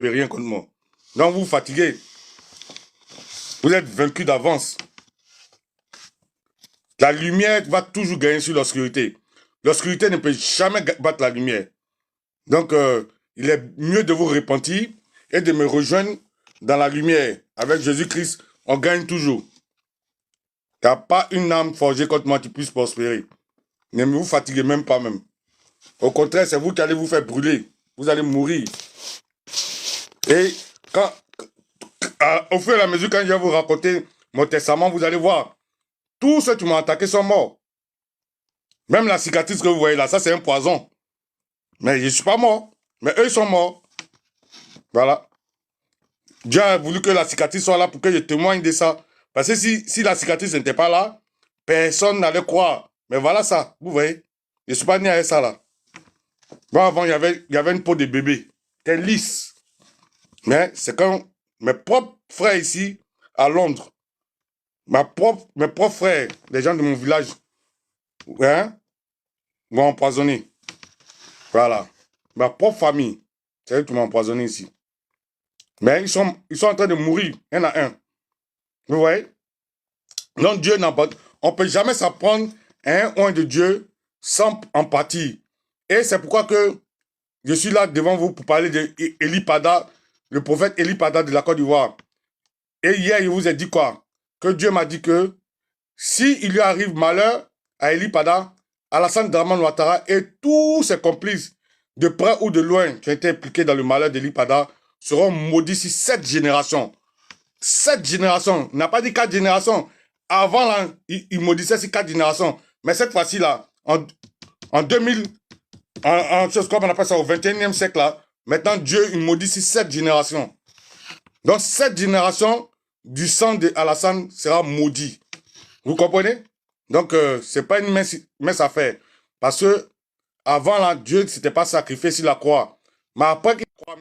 ne pouvez rien contre moi. Donc vous vous fatiguez. Vous êtes vaincu d'avance. La lumière va toujours gagner sur l'obscurité. L'obscurité ne peut jamais battre la lumière. Donc, il est mieux de vous repentir et de me rejoindre dans la lumière. Avec Jésus-Christ, on gagne toujours. Il n'y a pas une âme forgée contre moi qui puisse prospérer. Ne vous fatiguez même pas même. Au contraire, c'est vous qui allez vous faire brûler. Vous allez mourir. Et au fur et à mesure, quand je vais vous raconter mon testament, vous allez voir. Tous ceux qui m'ont attaqué sont morts. Même la cicatrice que vous voyez là, ça c'est un poison. Mais je ne suis pas mort. Mais eux, ils sont morts. Voilà. Dieu a voulu que la cicatrice soit là pour que je témoigne de ça. Parce que si la cicatrice n'était pas là, personne n'allait croire. Mais voilà ça, vous voyez. Je ne suis pas né avec ça là. Moi avant, il y avait une peau de bébé. C'était lisse. Mais c'est quand mes propres frères ici, à Londres, mes propres frères, les gens de mon village, hein, m'ont empoisonné. Voilà. Ma propre famille, c'est eux qui m'ont empoisonné ici. Mais ils sont en train de mourir, un à un. Vous voyez? Donc Dieu n'a pas... On ne peut jamais s'apprendre à un oint de Dieu sans empathie. Et c'est pourquoi que je suis là devant vous pour parler d'Eli Pada, le prophète Eli Pada de la Côte d'Ivoire. Et hier, il vous ai dit quoi? Que Dieu m'a dit que si il lui arrive malheur à Eli Pada, Alassane Dramane Ouattara et tous ses complices, de près ou de loin, qui ont été impliqués dans le malheur d'Eli Pada, seront maudits si 7 générations. 7 générations. Il n'a pas dit 4 générations. Avant, là, il maudissait si 4 générations. Mais cette fois-ci, là, en 2000, comme on appelle ça, au 21e siècle, là, maintenant, Dieu, il maudit si 7 générations. Donc, 7 générations du sang de Alassane sera maudit. Vous comprenez? Donc, c'est pas une mince affaire. Parce que, avant, là, Dieu ne s'était pas sacrifié sur la croix. Mais après qu'il croit,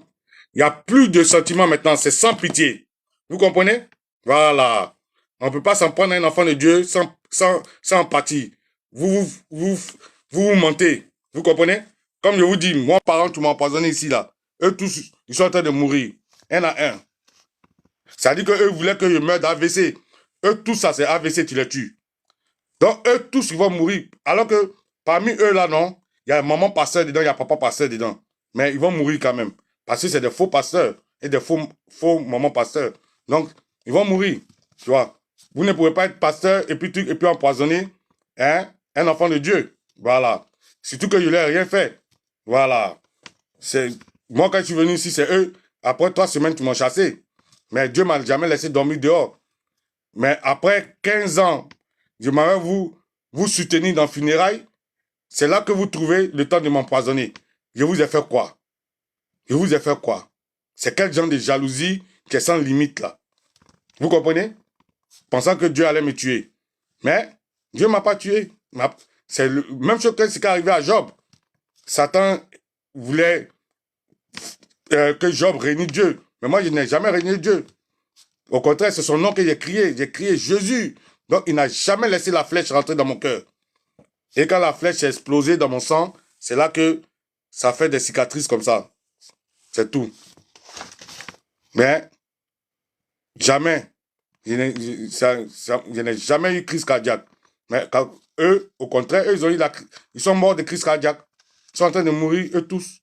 il n'y a plus de sentiments maintenant. C'est sans pitié. Vous comprenez? Voilà. On ne peut pas s'en prendre à un enfant de Dieu sans empathie. Vous mentez. Vous comprenez? Comme je vous dis, moi, parents, tu m'as empoisonné ici, là. Eux tous, ils sont en train de mourir. Un à un. Ça dit qu'eux voulaient que je meure d'AVC. Eux tous, ça, c'est AVC, tu les tues. Donc, eux tous, ils vont mourir. Alors que, parmi eux, là, non, il y a maman pasteur dedans, il y a papa pasteur dedans. Mais ils vont mourir quand même. Parce que c'est des faux pasteurs et des faux mamans pasteurs. Donc, ils vont mourir. Tu vois. Vous ne pouvez pas être pasteur et puis empoisonner un enfant de Dieu. Voilà. Surtout que je n'ai rien fait. Voilà. Moi, quand je suis venu ici, c'est eux. Après 3 semaines, tu m'as chassé. Mais Dieu ne m'a jamais laissé dormir dehors. Mais après 15 ans, je m'avais vous soutenir dans le funérailles. C'est là que vous trouvez le temps de m'empoisonner. Je vous ai fait quoi? Je vous ai fait quoi? C'est quel genre de jalousie qui est sans limite là? Vous comprenez? Pensant que Dieu allait me tuer. Mais Dieu ne m'a pas tué. C'est la même chose que ce qui est arrivé à Job. Satan voulait que Job réunisse Dieu. Mais moi, je n'ai jamais régné Dieu. Au contraire, c'est son nom que j'ai crié. J'ai crié Jésus. Donc, il n'a jamais laissé la flèche rentrer dans mon cœur. Et quand la flèche est explosée dans mon sang, c'est là que ça fait des cicatrices comme ça. C'est tout. Mais, jamais, je n'ai jamais eu crise cardiaque. Mais quand eux, au contraire, eux, ils sont morts de crise cardiaque. Ils sont en train de mourir, eux tous.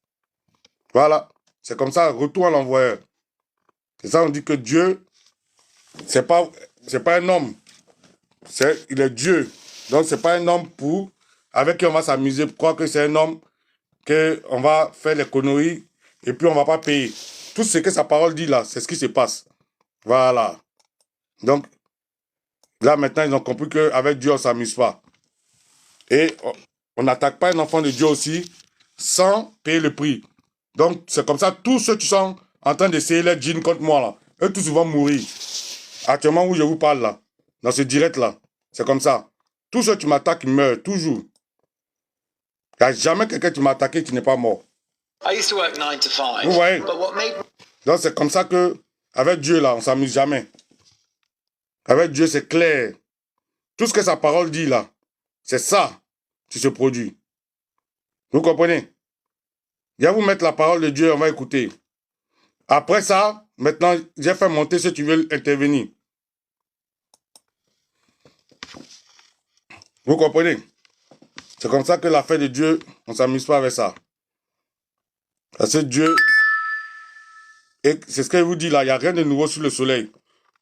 Voilà. C'est comme ça, retour à l'envoyeur. C'est ça, on dit que Dieu, c'est pas un homme. Il est Dieu. Donc, c'est pas un homme avec qui on va s'amuser, pour croire que c'est un homme, qu'on va faire les conneries, et puis on va pas payer. Tout ce que sa parole dit là, c'est ce qui se passe. Voilà. Donc, là maintenant, ils ont compris qu'avec Dieu, on ne s'amuse pas. Et on n'attaque pas un enfant de Dieu aussi sans payer le prix. Donc, c'est comme ça, tous ceux qui sont en train d'essayer les djinns contre moi là, eux tous vont mourir. Actuellement où je vous parle là, dans ce direct là, c'est comme ça. Tous ceux qui m'attaquent meurent, toujours. Il n'y a jamais quelqu'un qui m'a attaqué qui n'est pas mort. Vous voyez? Donc c'est comme ça que, avec Dieu là, on ne s'amuse jamais. Avec Dieu, c'est clair. Tout ce que sa parole dit là, c'est ça qui se produit. Vous comprenez? Viens vous mettre la parole de Dieu, on va écouter. Après ça, maintenant, j'ai fait monter si tu veux intervenir. Vous comprenez? C'est comme ça que l'affaire de Dieu, on ne s'amuse pas avec ça. Parce que Dieu, et c'est ce que je vous dis là, il n'y a rien de nouveau sous le soleil.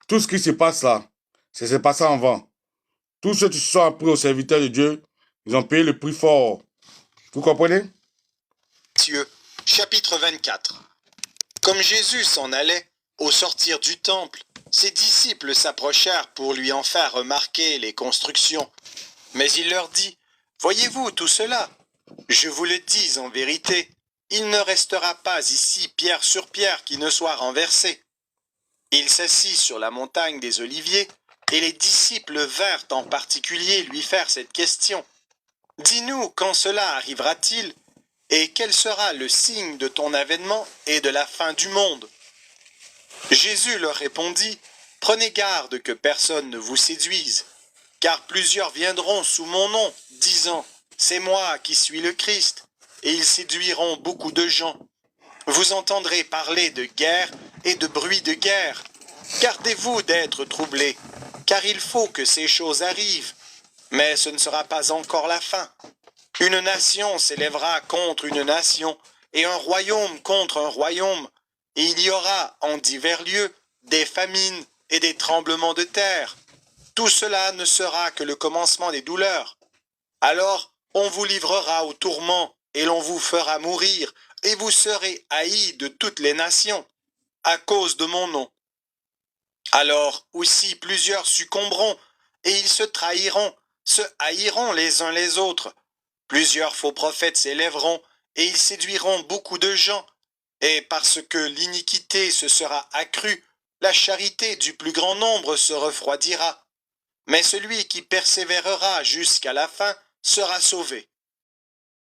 Tout ce qui se passe là, c'est passé avant. Tous ceux qui se sont appris aux serviteurs de Dieu, ils ont payé le prix fort. Vous comprenez? Matthieu, chapitre 24. Comme Jésus s'en allait, au sortir du temple, ses disciples s'approchèrent pour lui en faire remarquer les constructions. Mais il leur dit, « Voyez-vous tout cela? Je vous le dis en vérité, il ne restera pas ici pierre sur pierre qui ne soit renversée. » Il s'assit sur la montagne des Oliviers, et les disciples vinrent en particulier lui faire cette question. « Dis-nous quand cela arrivera-t-il, et quel sera le signe de ton avènement et de la fin du monde ?» Jésus leur répondit, « Prenez garde que personne ne vous séduise, car plusieurs viendront sous mon nom, disant, « C'est moi qui suis le Christ », et ils séduiront beaucoup de gens. Vous entendrez parler de guerre et de bruit de guerre. Gardez-vous d'être troublés, car il faut que ces choses arrivent, mais ce ne sera pas encore la fin. Une nation s'élèvera contre une nation, et un royaume contre un royaume, et il y aura en divers lieux des famines et des tremblements de terre. Tout cela ne sera que le commencement des douleurs. Alors on vous livrera au tourment, et l'on vous fera mourir, et vous serez haïs de toutes les nations, à cause de mon nom. Alors aussi plusieurs succomberont, et ils se trahiront, se haïront les uns les autres. Plusieurs faux prophètes s'élèveront, et ils séduiront beaucoup de gens. Et parce que l'iniquité se sera accrue, la charité du plus grand nombre se refroidira. Mais celui qui persévérera jusqu'à la fin sera sauvé.